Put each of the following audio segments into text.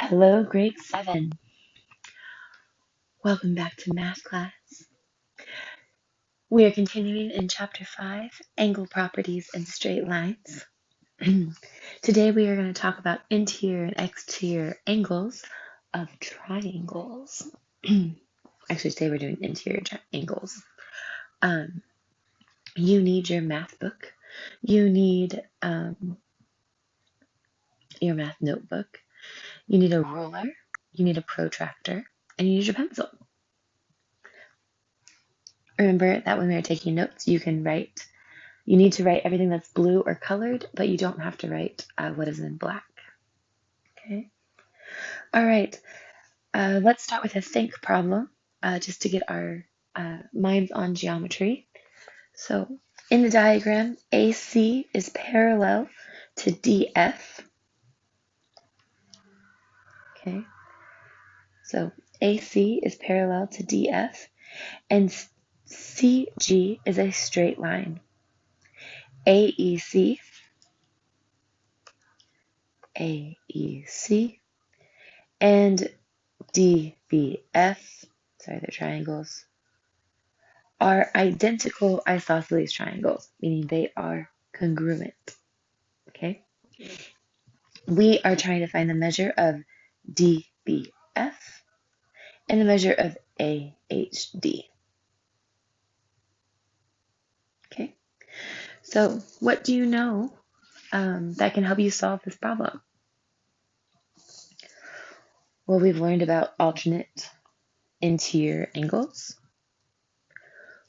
Hello, grade 7. Welcome back to math class. We are continuing in chapter 5, angle properties and straight lines. Today we are going to talk about interior and exterior angles of triangles. Actually, today we're doing interior angles. You need your math book. You need your math notebook. You need a ruler. You need a protractor. And you need your pencil. Remember that when we are taking notes, you need to write everything that's blue or colored, but you don't have to write what is in black. Okay. All right. Let's start with a think problem, just to get our minds on geometry. So in the diagram, AC is parallel to DF. Okay. So AC is parallel to DF, and CG is a straight line. AEC, AEC, and DBF, sorry, they're triangles, are identical isosceles triangles, meaning they are congruent. Okay? We are trying to find the measure of DBF and the measure of AHD. Okay? So, what do you know that can help you solve this problem? Well, we've learned about alternate interior angles.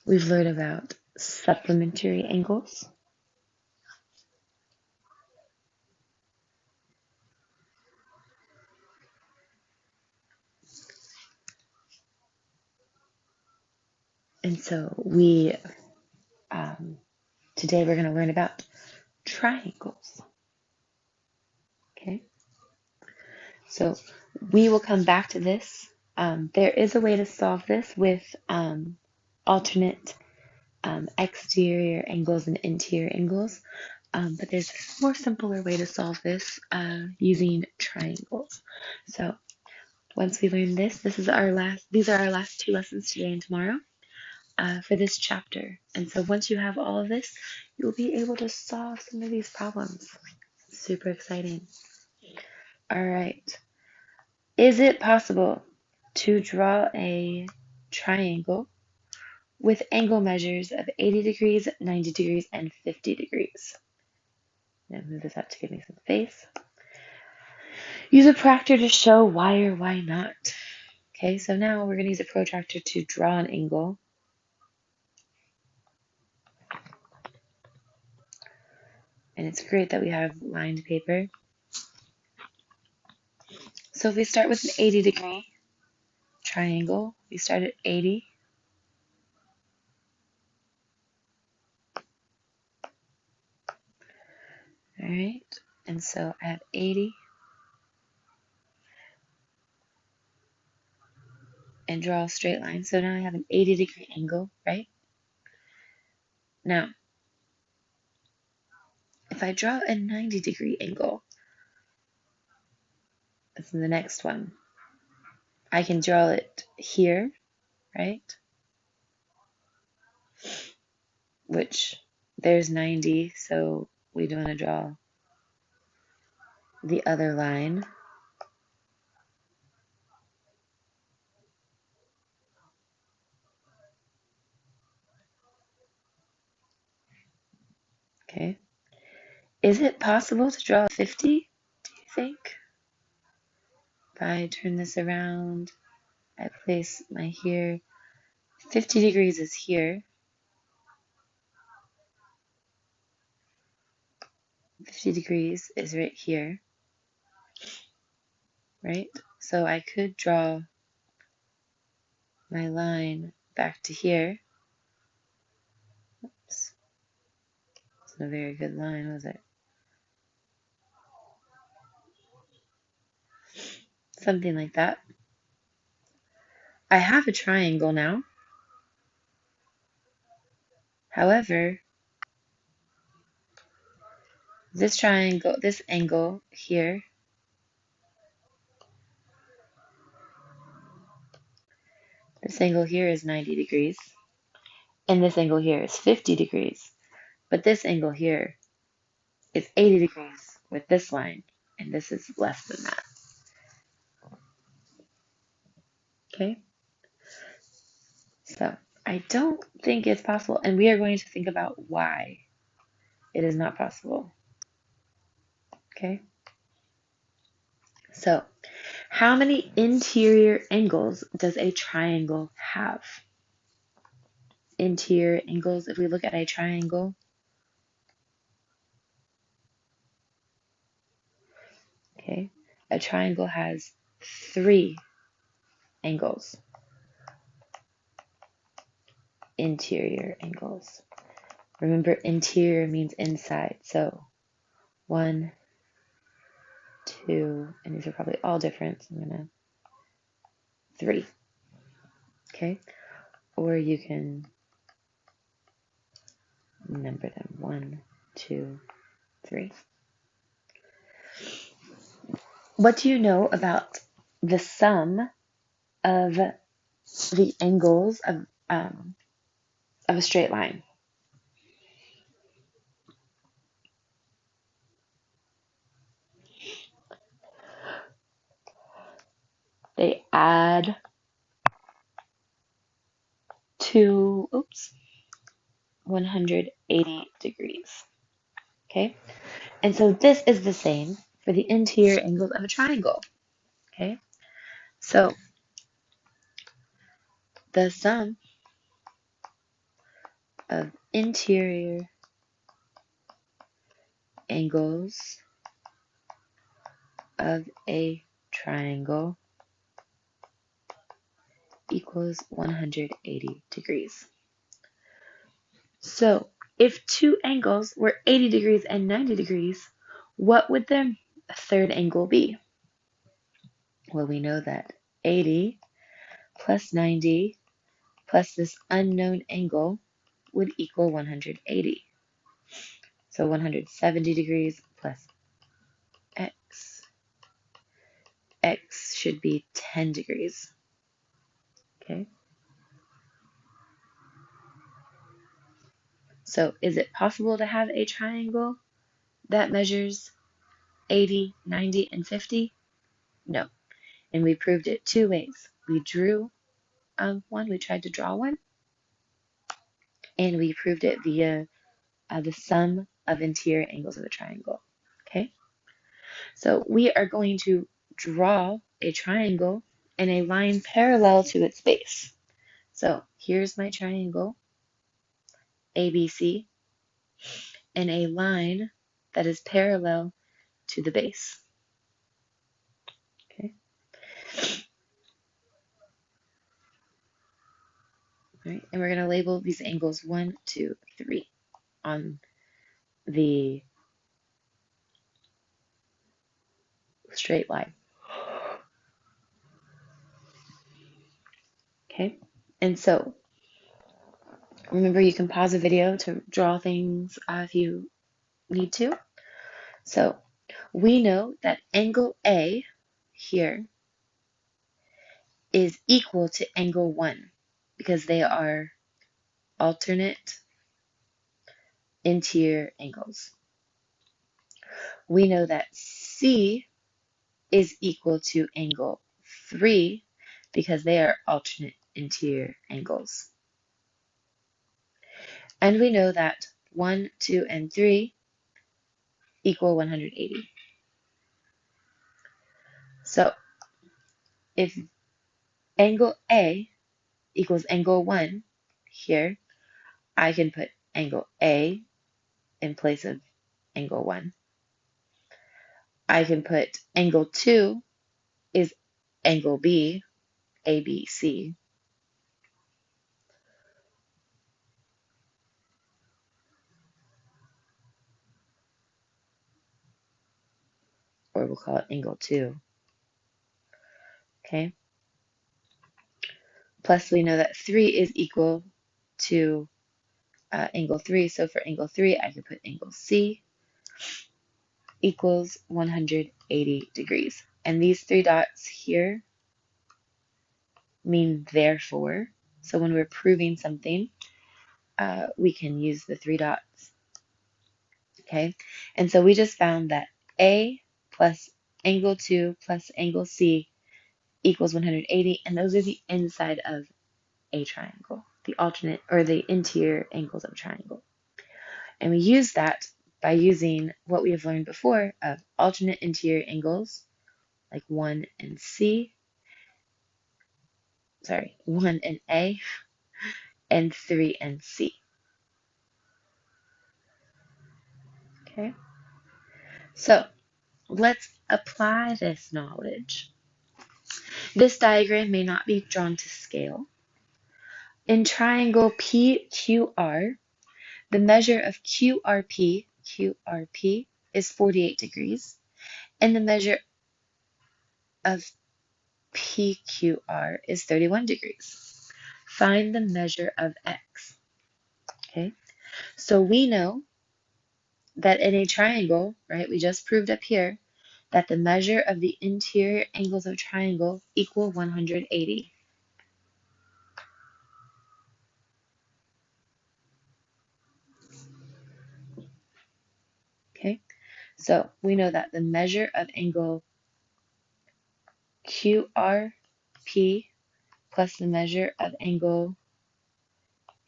We've learned about supplementary angles. And so today we're going to learn about triangles. Okay, so we will come back to this. There is a way to solve this with alternate exterior angles and interior angles, but there's a more simpler way to solve this using triangles. So once we learn this, these are our last 2 lessons today and tomorrow. For this chapter. And so once you have all of this, you'll be able to solve some of these problems. Super exciting. All right. Is it possible to draw a triangle with angle measures of 80 degrees, 90 degrees, and 50 degrees? Now move this up to give me some space. Use a protractor to show why or why not. Okay, so now we're going to use a protractor to draw an angle. And it's great that we have lined paper. So if we start with an 80-degree triangle, we start at 80. All right, and so I have 80 and draw a straight line. So now I have an 80-degree angle, right? Now, if I draw a 90-degree angle, that's in the next one, I can draw it here, right? Which there's 90, so we want to draw the other line. Okay. Is it possible to draw 50, do you think? If I turn this around, I place my here. 50 degrees is here. 50 degrees is right here, right? So I could draw my line back to here. Oops. It's not a very good line, was it? Something like that. I have a triangle now. However, this angle here This angle here is 90 degrees, and this angle here is 50 degrees. But this angle here is 80 degrees with this line, and this is less than that. Okay? So I don't think it's possible, and we are going to think about why it is not possible. Okay? So, how many interior angles does a triangle have? Interior angles, if we look at a triangle, okay, a triangle has 3 angles. Interior angles. Remember, interior means inside. So 1, 2, and these are probably all different. So I'm gonna 3. Okay, or you can number them 1, 2, 3. What do you know about the sum of the angles of a straight line? They add to 180 degrees. Okay, and so this is the same for the interior angles of a triangle. Okay, so the sum of interior angles of a triangle equals 180 degrees. So if two angles were 80 degrees and 90 degrees, what would the third angle be? Well, we know that 80 plus 90 plus this unknown angle would equal 180. So 170 degrees plus x. X should be 10 degrees. Okay. So is it possible to have a triangle that measures 80, 90, and 50? No. And we proved it 2 ways. We drew one, we tried to draw one, and we proved it via the sum of interior angles of a triangle. Okay, so we are going to draw a triangle and a line parallel to its base. So here's my triangle, ABC, and a line that is parallel to the base. Okay. All right, and we're going to label these angles 1, 2, 3 on the straight line. Okay, and so remember you can pause a video to draw things if you need to. So we know that angle A here is equal to angle 1 because they are alternate interior angles. We know that C is equal to angle 3 because they are alternate interior angles. And we know that 1, 2, and 3 equal 180. So if angle A equals angle 1 here, I can put angle A in place of angle 1. I can put angle 2 is angle B, ABC. Or we'll call it angle 2. Okay? Plus we know that 3 is equal to angle 3. So for angle 3, I can put angle C equals 180 degrees. And these 3 dots here mean therefore. So when we're proving something, we can use the three dots. Okay, and so we just found that A plus angle 2 plus angle C equals 180, and those are the inside of a triangle, the alternate or the interior angles of a triangle. And we use that by using what we have learned before of alternate interior angles, like 1 and A, and 3 and C. Okay, so let's apply this knowledge. This diagram may not be drawn to scale. In triangle PQR, the measure of QRP is 48 degrees, and the measure of PQR is 31 degrees. Find the measure of X. Okay, so we know that in a triangle, right, we just proved up here that the measure of the interior angles of a triangle equal 180. Okay, so we know that the measure of angle QRP plus the measure of angle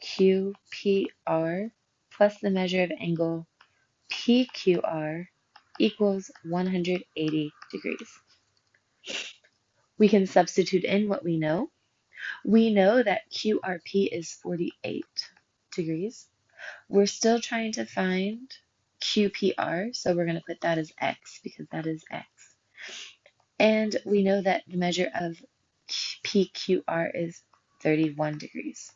QPR plus the measure of angle PQR equals 180 degrees. We can substitute in what we know. We know that QRP is 48 degrees. We're still trying to find QPR, so we're going to put that as X because that is X. And we know that the measure of PQR is 31 degrees,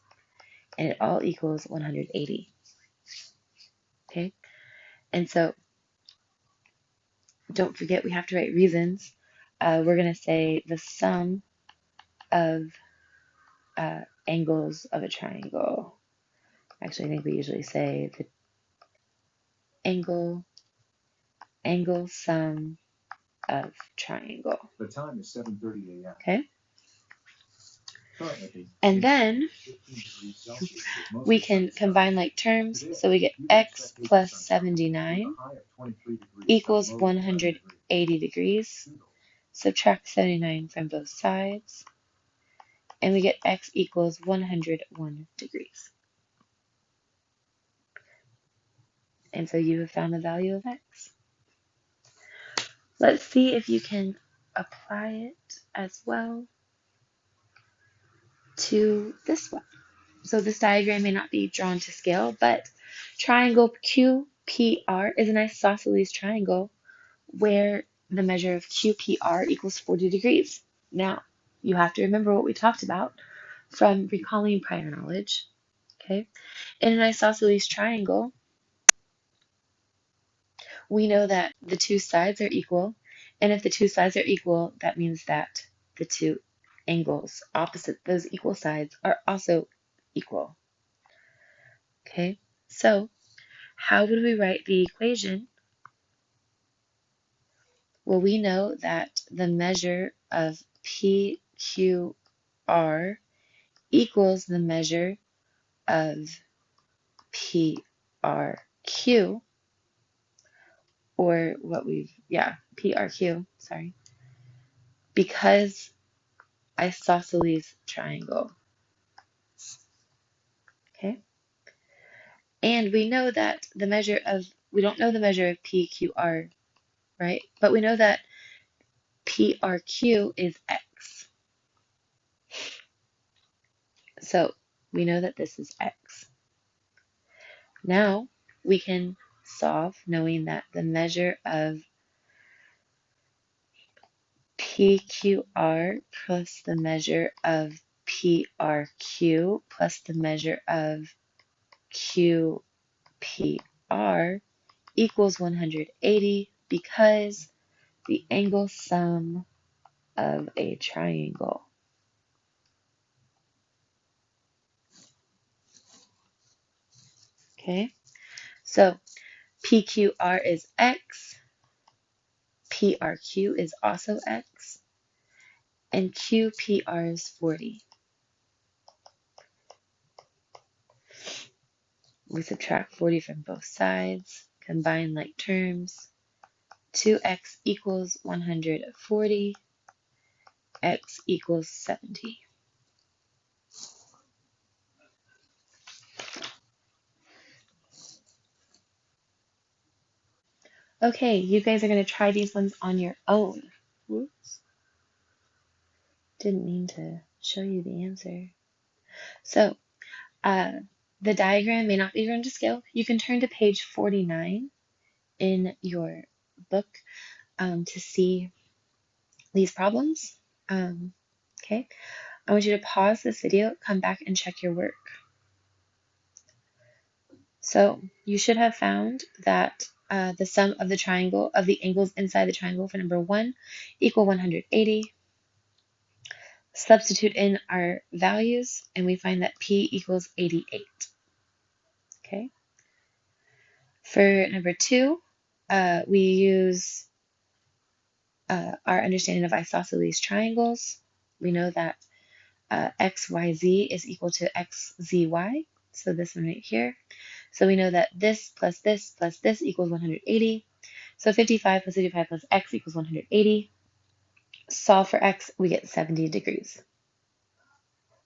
and it all equals 180. Okay, and so don't forget we have to write reasons. We're going to say the sum of angles of a triangle. Actually, I think we usually say the angle sum of triangle. The time is 7:30 a.m. Okay. And then we can combine like terms. So we get X plus 79 equals 180 degrees. Subtract 79 from both sides. And we get X equals 101 degrees. And so you have found the value of X. Let's see if you can apply it as well to this one. So this diagram may not be drawn to scale, but triangle QPR is an isosceles triangle where the measure of QPR equals 40 degrees. Now, you have to remember what we talked about from recalling prior knowledge. Okay, in an isosceles triangle, we know that the two sides are equal, and if the two sides are equal, that means that the two angles opposite those equal sides are also equal. Okay, so how would we write the equation? Well, we know that the measure of PQR equals the measure of PRQ, or PRQ, sorry, because isosceles triangle. Okay, and we know that we don't know the measure of PQR, right? But we know that PRQ is X. So we know that this is X. Now we can solve knowing that the measure of PQR plus the measure of PRQ plus the measure of QPR equals 180 because the angle sum of a triangle. Okay, so PQR is X, PRQ is also X, and QPR is 40. We subtract 40 from both sides, combine like terms. 2x equals 140, x equals 70. Okay, you guys are going to try these ones on your own. Whoops. Didn't mean to show you the answer. So, the diagram may not be drawn to scale. You can turn to page 49 in your book to see these problems. Okay, I want you to pause this video, come back and check your work. So you should have found that the sum of the angles inside the triangle for number 1 equal 180. Substitute in our values and we find that P equals 88. Okay. For number 2, we use our understanding of isosceles triangles. We know that xyz is equal to xzy, so this one right here. So we know that this plus this plus this equals 180. So 55 plus 55 plus x equals 180. Solve for x, we get 70 degrees.